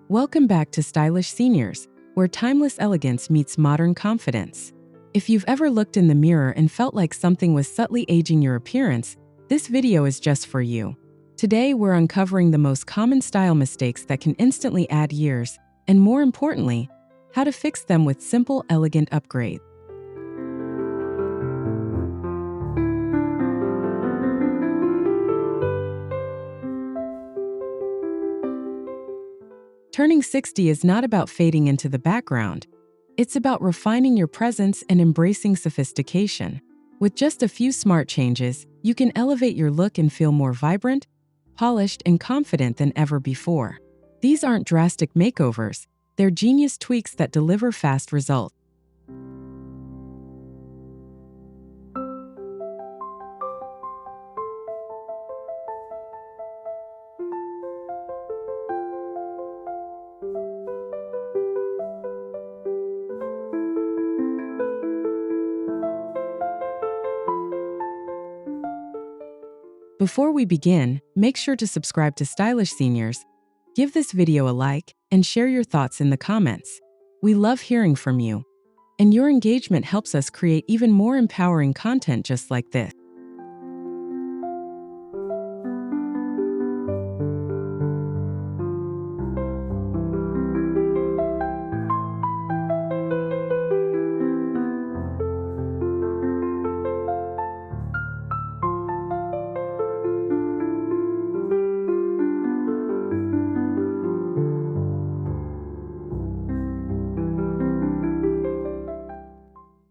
Welcome back to Stylish Seniors, where timeless elegance meets modern confidence. If you've ever looked in the mirror and felt like something was subtly aging your appearance, this video is just for you. Today, we're uncovering the most common style mistakes that can instantly add years, and more importantly, how to fix them with simple, elegant upgrades. Turning 60 is not about fading into the background. It's about refining your presence and embracing sophistication. With just a few smart changes, you can elevate your look and feel more vibrant, polished, and confident than ever before. These aren't drastic makeovers, they're genius tweaks that deliver fast results. Before we begin, make sure to subscribe to Stylish Seniors, give this video a like, and share your thoughts in the comments. We love hearing from you, and your engagement helps us create even more empowering content just like this.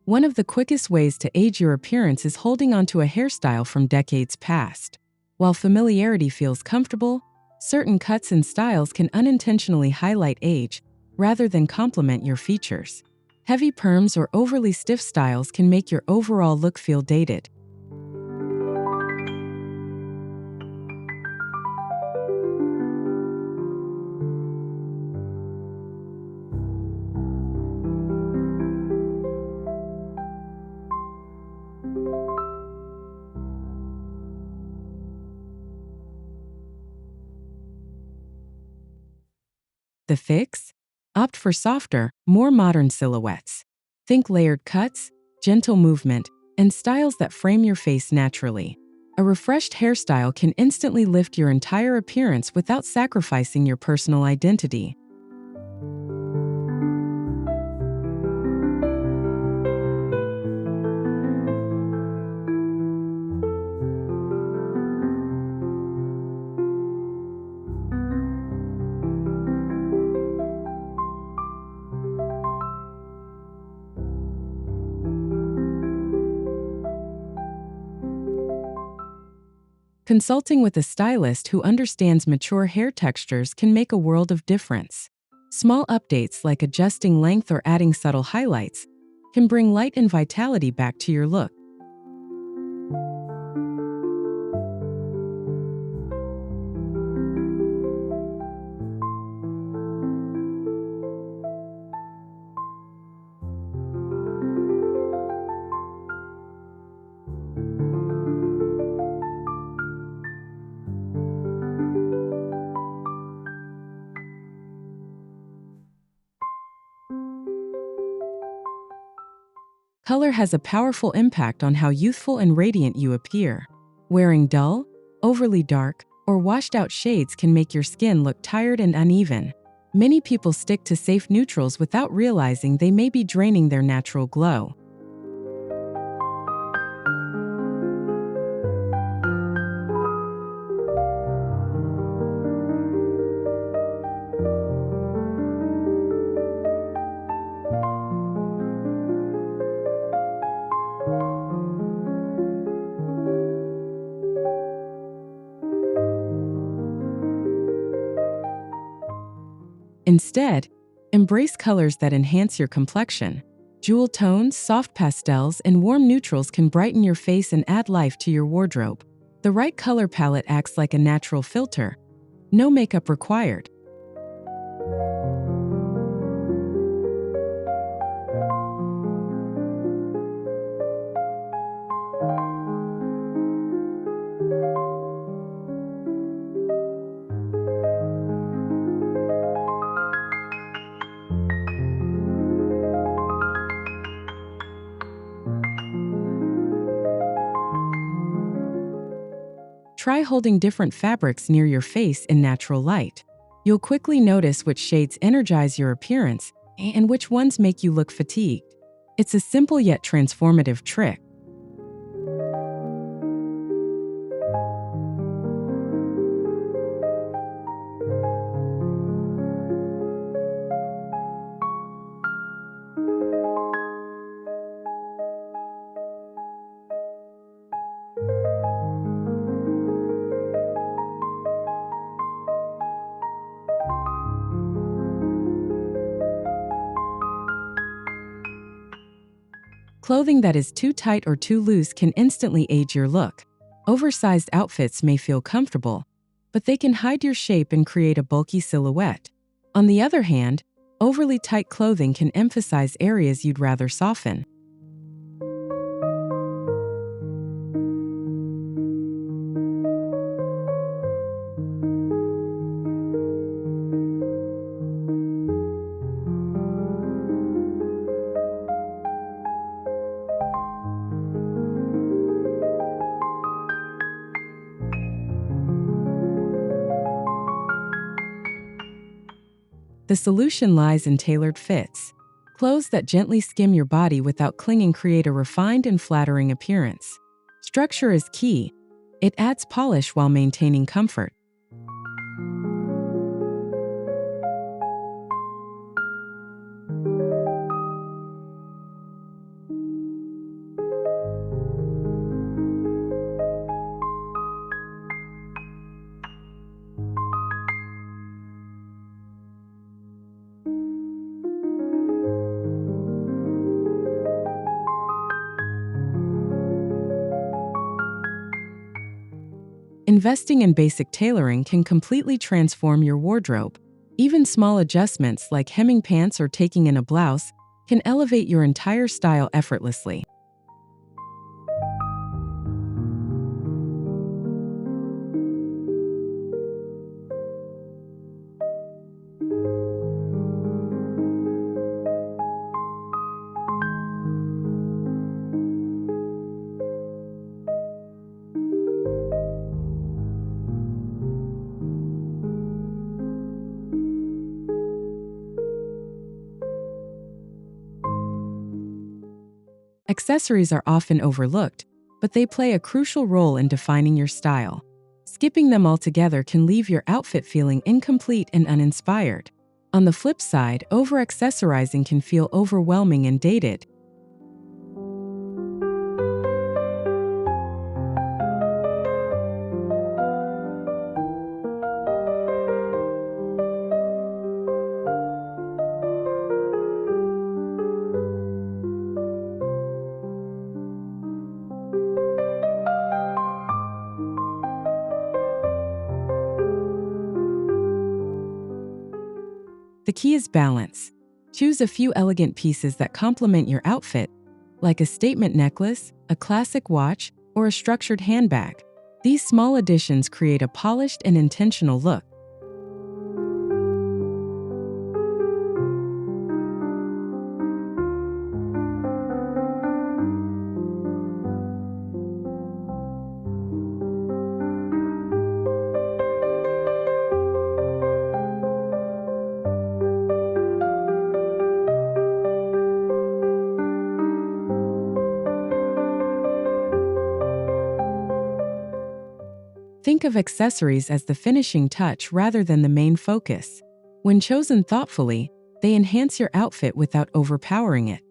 One of the quickest ways to age your appearance is holding onto a hairstyle from decades past. While familiarity feels comfortable, certain cuts and styles can unintentionally highlight age rather than complement your features. Heavy perms or overly stiff styles can make your overall look feel dated. The fix? Opt for softer, more modern silhouettes. Think layered cuts, gentle movement, and styles that frame your face naturally. A refreshed hairstyle can instantly lift your entire appearance without sacrificing your personal identity. Consulting with a stylist who understands mature hair textures can make a world of difference. Small updates like adjusting length or adding subtle highlights can bring light and vitality back to your look. Color has a powerful impact on how youthful and radiant you appear. Wearing dull, overly dark, or washed-out shades can make your skin look tired and uneven. Many people stick to safe neutrals without realizing they may be draining their natural glow. Instead, embrace colors that enhance your complexion. Jewel tones, soft pastels, and warm neutrals can brighten your face and add life to your wardrobe. The right color palette acts like a natural filter. No makeup required. Try holding different fabrics near your face in natural light. You'll quickly notice which shades energize your appearance and which ones make you look fatigued. It's a simple yet transformative trick. Clothing that is too tight or too loose can instantly age your look. Oversized outfits may feel comfortable, but they can hide your shape and create a bulky silhouette. On the other hand, overly tight clothing can emphasize areas you'd rather soften. The solution lies in tailored fits. Clothes that gently skim your body without clinging create a refined and flattering appearance. Structure is key. It adds polish while maintaining comfort. Investing in basic tailoring can completely transform your wardrobe. Even small adjustments like hemming pants or taking in a blouse can elevate your entire style effortlessly. Accessories are often overlooked, but they play a crucial role in defining your style. Skipping them altogether can leave your outfit feeling incomplete and uninspired. On the flip side, over-accessorizing can feel overwhelming and dated. The key is balance. Choose a few elegant pieces that complement your outfit, like a statement necklace, a classic watch, or a structured handbag. These small additions create a polished and intentional look. Think of accessories as the finishing touch rather than the main focus. When chosen thoughtfully, they enhance your outfit without overpowering it.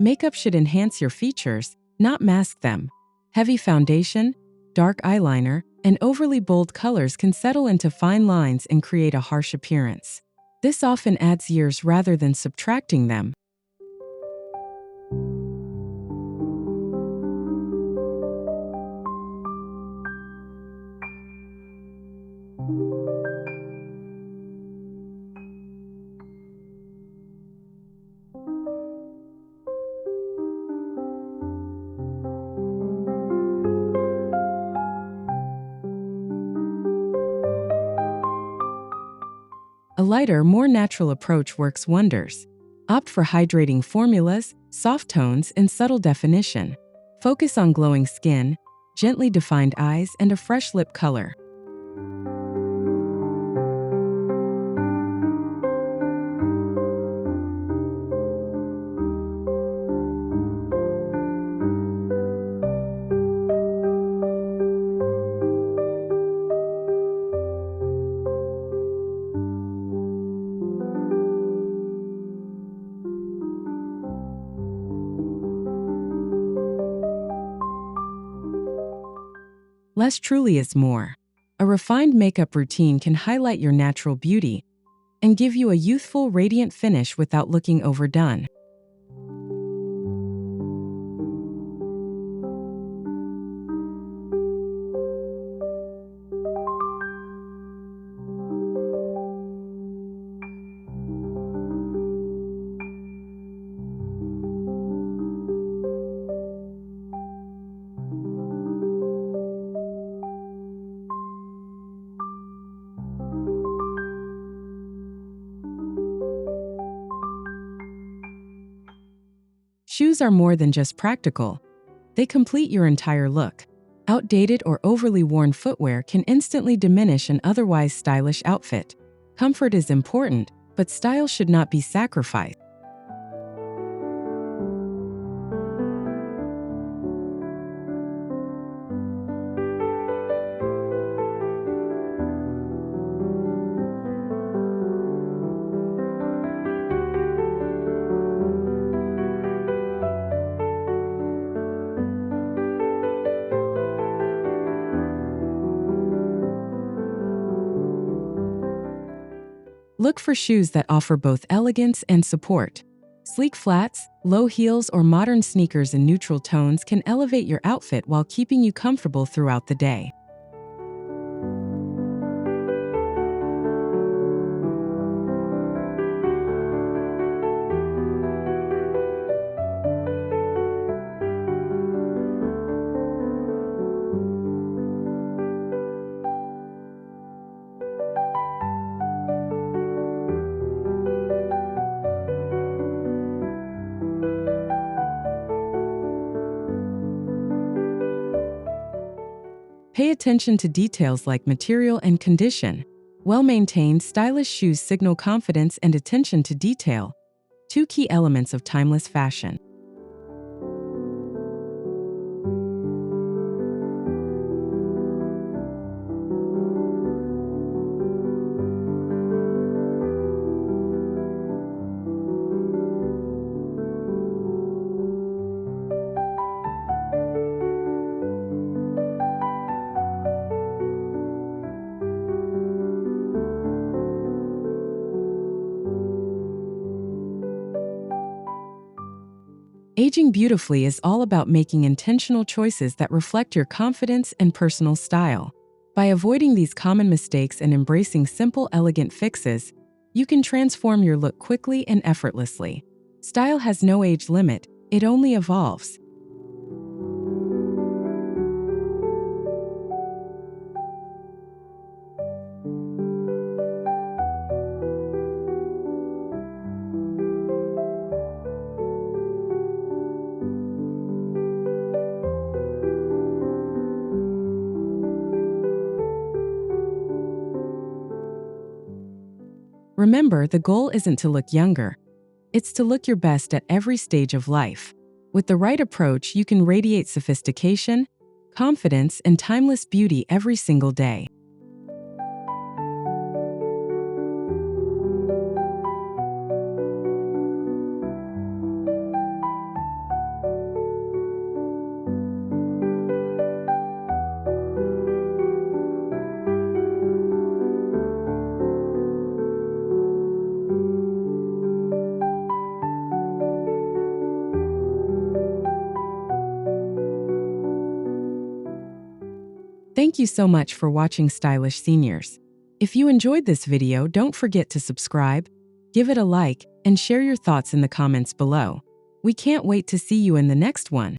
Makeup should enhance your features, not mask them. Heavy foundation, dark eyeliner, and overly bold colors can settle into fine lines and create a harsh appearance. This often adds years rather than subtracting them. lighter, more natural approach works wonders. Opt for hydrating formulas, soft tones, and subtle definition. Focus on glowing skin, gently defined eyes, and a fresh lip color. Less truly is more. A refined makeup routine can highlight your natural beauty and give you a youthful, radiant finish without looking overdone. Shoes are more than just practical. They complete your entire look. Outdated or overly worn footwear can instantly diminish an otherwise stylish outfit. Comfort is important, but style should not be sacrificed. Look for shoes that offer both elegance and support. Sleek flats, low heels, or modern sneakers in neutral tones can elevate your outfit while keeping you comfortable throughout the day. Pay attention to details like material and condition. Well-maintained, stylish shoes signal confidence and attention to detail, two key elements of timeless fashion. Aging beautifully is all about making intentional choices that reflect your confidence and personal style. By avoiding these common mistakes and embracing simple, elegant fixes, you can transform your look quickly and effortlessly. Style has no age limit, it only evolves. Remember, the goal isn't to look younger. It's to look your best at every stage of life. With the right approach, you can radiate sophistication, confidence, and timeless beauty every single day. Thank you so much for watching Stylish Seniors. If you enjoyed this video, don't forget to subscribe, give it a like, and share your thoughts in the comments below. We can't wait to see you in the next one.